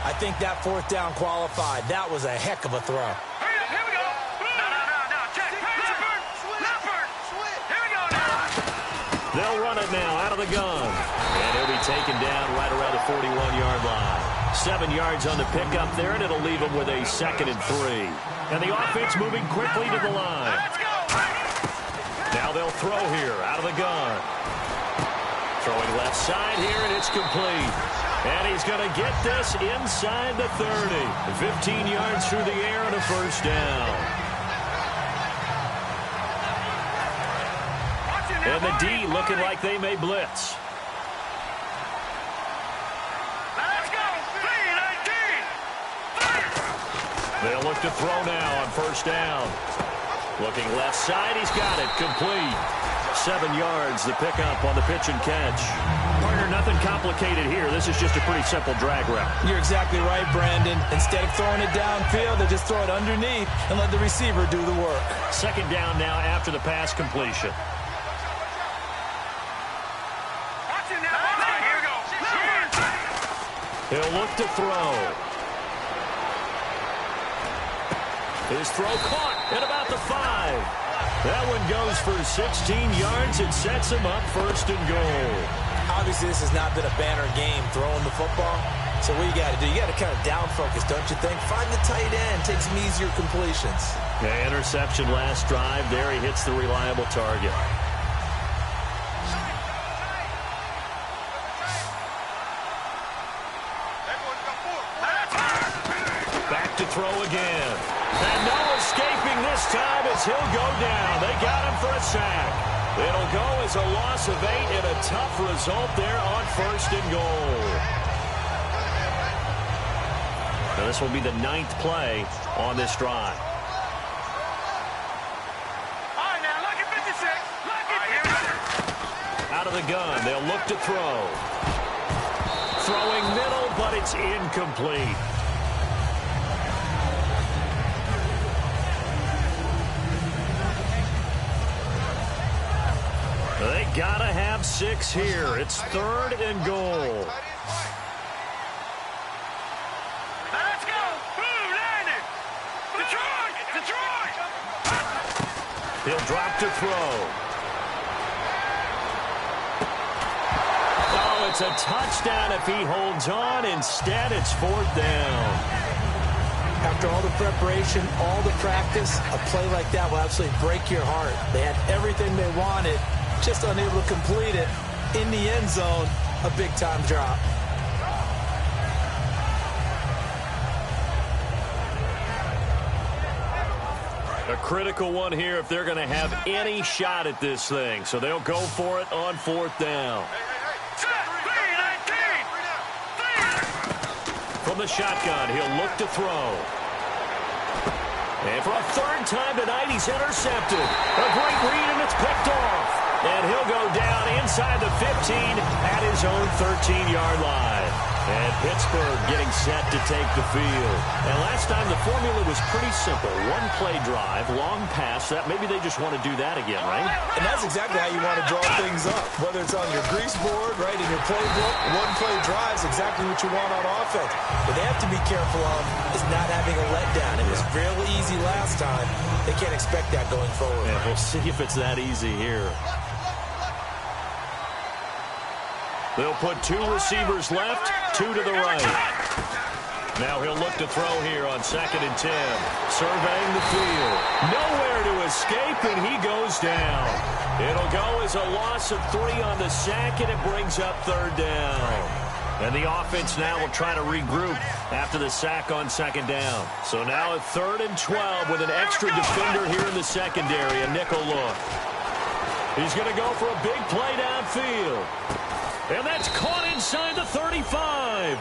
I think that 4th down qualified. That was a heck of a throw. Here we go. No. Check. Leopard. Here we go now. They'll run it now out of the gun. And he'll be taken down right around the 41-yard line. 7 yards on the pickup there, and it'll leave him with a 2nd and 3. And the offense moving quickly to the line. Let's go. Now they'll throw here out of the gun. Throwing left side here, and it's complete. And he's going to get this inside the 30. 15 yards through the air and a first down. And the D looking like they may blitz. Let's go. 3-19. They'll look to throw now on first down. Looking left side, he's got it. Complete. 7 yards, the pickup on the pitch and catch. Partner, nothing complicated here. This is just a pretty simple drag route. You're exactly right, Brandon. Instead of throwing it downfield, they just throw it underneath and let the receiver do the work. 2nd down now after the pass completion. Watch it now. Here we go. He'll look to throw. His throw caught at about the 5. That one goes for 16 yards. It sets him up 1st and goal. Obviously, this has not been a banner game throwing the football. So what you got to do, you got to kind of down focus, don't you think? Find the tight end, take some easier completions. Yeah, interception last drive. There he hits the reliable target. Back to throw again. And no escaping this time as he'll go down. They got him for a sack. It'll go as a loss of 8 and a tough result there on 1st and goal. Now this will be the 9th play on this drive. All right, now, look at 56. Out of the gun, they'll look to throw. Throwing middle, but it's incomplete. They gotta have 6 here. It's 3rd and goal. Let's go. Boom, landed. Detroit. He'll drop to throw. Oh, it's a touchdown if he holds on. Instead, it's 4th down. After all the preparation, all the practice, a play like that will absolutely break your heart. They had everything they wanted, just unable to complete it. In the end zone, a big-time drop. A critical one here if they're going to have any shot at this thing. So they'll go for it on 4th down. From the shotgun, he'll look to throw. And for a 3rd time tonight, he's intercepted. A great read, and it's picked off. And he'll go down inside the 15 at his own 13-yard line. And Pittsburgh getting set to take the field. And last time the formula was pretty simple. 1-play drive, long pass. That maybe they just want to do that again, right? And that's exactly how you want to draw things up. Whether it's on your grease board, right, in your playbook, 1-play drive is exactly what you want on offense. What they have to be careful of is not having a letdown. It was real easy last time. They can't expect that going forward. Yeah, we'll see if it's that easy here. They'll put 2 receivers left, 2 to the right. Now he'll look to throw here on 2nd and 10. Surveying the field. Nowhere to escape, and he goes down. It'll go as a loss of 3 on the sack, and it brings up 3rd down. And the offense now will try to regroup after the sack on 2nd down. So now a 3rd and 12 with an extra defender here in the secondary, a nickel look. He's going to go for a big play downfield. And that's caught inside the 35.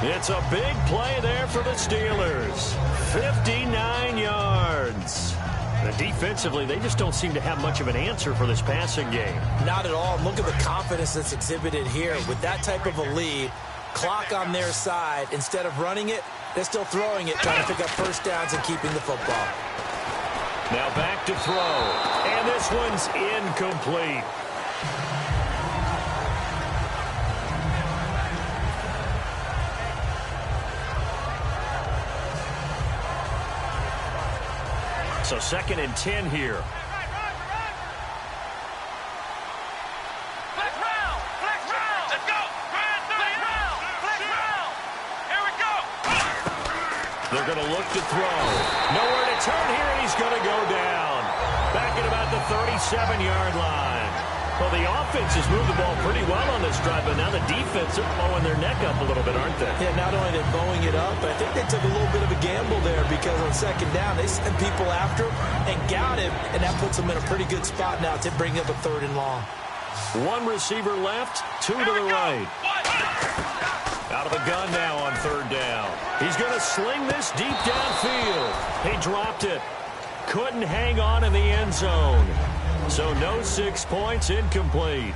It's a big play there for the Steelers. 59 yards. And defensively, they just don't seem to have much of an answer for this passing game. Not at all. Look at the confidence that's exhibited here. With that type of a lead, clock on their side, instead of running it, they're still throwing it, trying to pick up 1st downs and keeping the football. Now back to throw. And this one's incomplete. So 2nd and 10 here. Flex round! Flex round! Let's go! Flex round! Flex round! Here we go! They're going to look to throw. Nowhere to turn here, and he's going to go down. Back at about the 37-yard line. Well, the offense has moved the ball pretty well on this drive, but now the defense are blowing their neck up a little bit, aren't they? Yeah, not only they're blowing it up, but I think they took a little bit of a gamble there because on 2nd down, they sent people after him and got him, and that puts them in a pretty good spot now to bring up a 3rd and long. 1 receiver left, 2 to the right. Out of the gun now on 3rd down. He's going to sling this deep downfield. He dropped it. Couldn't hang on in the end zone. So no 6 points, incomplete.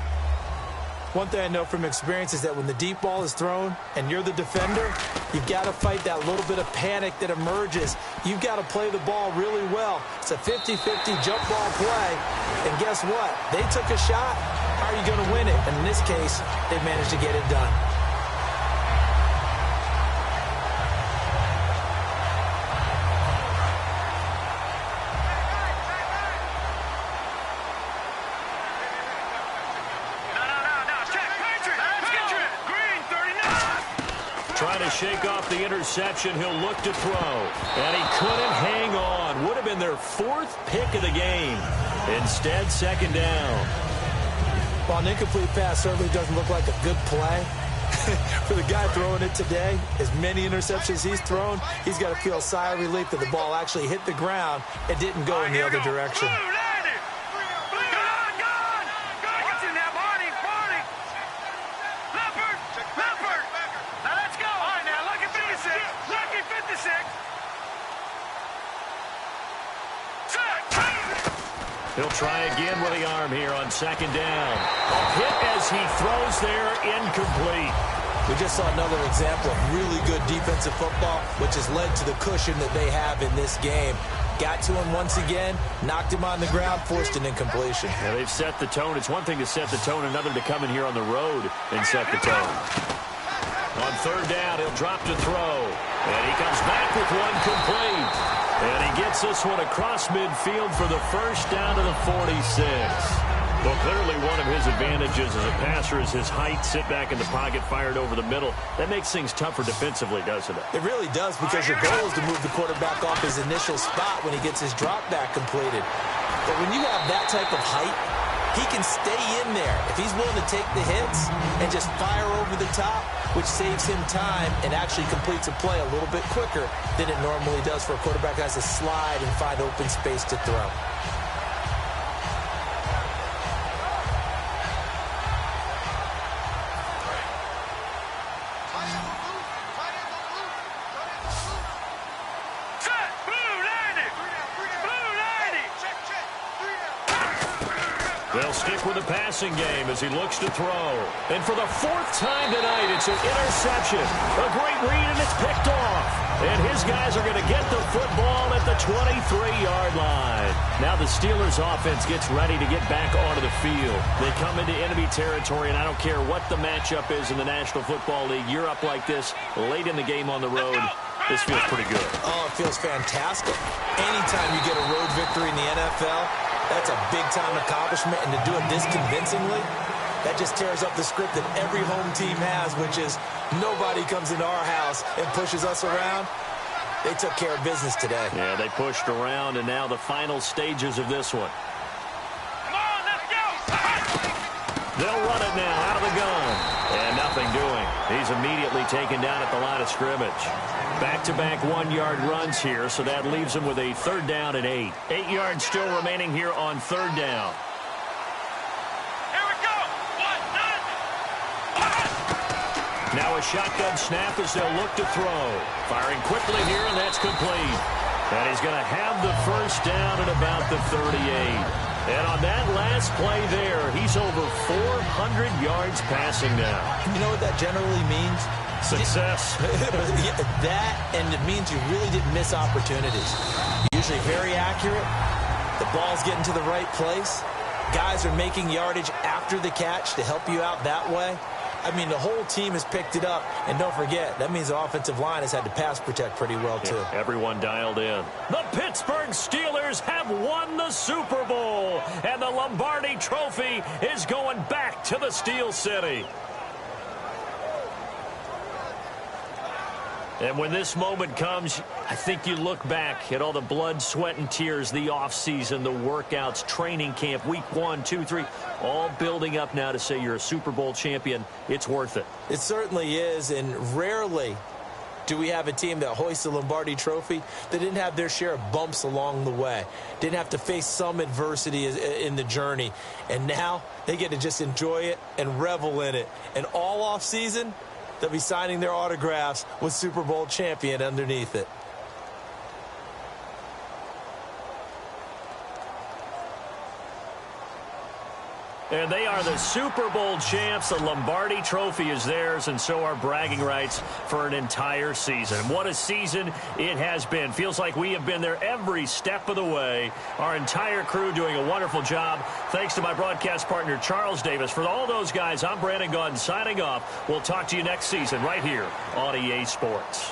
One thing I know from experience is that when the deep ball is thrown and you're the defender, you've got to fight that little bit of panic that emerges. You've got to play the ball really well. It's a 50-50 jump ball play. And guess what? They took a shot. How are you going to win it? And in this case, they managed to get it done. Trying to shake off the interception. He'll look to throw. And he couldn't hang on. Would have been their 4th pick of the game. Instead, 2nd down. Well, an incomplete pass certainly doesn't look like a good play. For the guy throwing it today, as many interceptions he's thrown, he's got to feel a sigh of relief that the ball actually hit the ground and didn't go in the other direction. He'll try again with the arm here on 2nd down. A hit as he throws there, incomplete. We just saw another example of really good defensive football, which has led to the cushion that they have in this game. Got to him once again, knocked him on the ground, forced an incompletion. Yeah, they've set the tone. It's one thing to set the tone, another to come in here on the road and set the tone. On 3rd down, he'll drop to throw. And he comes back with one complete. And he gets this one across midfield for the 1st down to the 46. Well, clearly one of his advantages as a passer is his height. Sit back in the pocket, fired over the middle. That makes things tougher defensively, doesn't it? It really does, because your goal is to move the quarterback off his initial spot when he gets his drop back completed. But when you have that type of height, he can stay in there if he's willing to take the hits and just fire over the top, which saves him time and actually completes a play a little bit quicker than it normally does for a quarterback who has to slide and find open space to throw. They'll stick with the passing game as he looks to throw. And for the fourth time tonight, it's an interception. A great read, and it's picked off. And his guys are going to get the football at the 23-yard line. Now the Steelers' offense gets ready to get back onto the field. They come into enemy territory, and I don't care what the matchup is in the National Football League. You're up like this late in the game on the road. This feels pretty good. Oh, it feels fantastic. Anytime you get a road victory in the NFL, that's a big-time accomplishment, and to do it this convincingly, that just tears up the script that every home team has, which is nobody comes into our house and pushes us around. They took care of business today. Yeah, they pushed around, and now the final stages of this one. Come on, let's go! They'll run it now out of the gun. And nothing doing. He's immediately taken down at the line of scrimmage. Back-to-back one-yard runs here, so that leaves him with a 3rd down and 8. 8 yards still remaining here on 3rd down. Here we go! Now a shotgun snap as they'll look to throw. Firing quickly here, and that's complete. And he's going to have the 1st down at about the 38. And on that last play there, he's over 400 yards passing now. You know what that generally means? Success. That, and it means you really didn't miss opportunities. You're usually very accurate. The ball's getting to the right place. Guys are making yardage after the catch to help you out that way. I mean, the whole team has picked it up. And don't forget, that means the offensive line has had to pass protect pretty well, too. Yeah, everyone dialed in. The Pittsburgh Steelers have won the Super Bowl. And the Lombardi Trophy is going back to the Steel City. And when this moment comes, I think you look back at all the blood, sweat, and tears, the offseason, the workouts, training camp, week 1, 2, 3, all building up now to say you're a Super Bowl champion. It's worth it. It certainly is, and rarely do we have a team that hoists the Lombardi Trophy that didn't have their share of bumps along the way, didn't have to face some adversity in the journey, and now they get to just enjoy it and revel in it. And all offseason, they'll be signing their autographs with Super Bowl champion underneath it. And they are the Super Bowl champs. The Lombardi Trophy is theirs, and so are bragging rights for an entire season. What a season it has been. Feels like we have been there every step of the way. Our entire crew doing a wonderful job. Thanks to my broadcast partner, Charles Davis. For all those guys, I'm Brandon Gaudin signing off. We'll talk to you next season right here on EA Sports.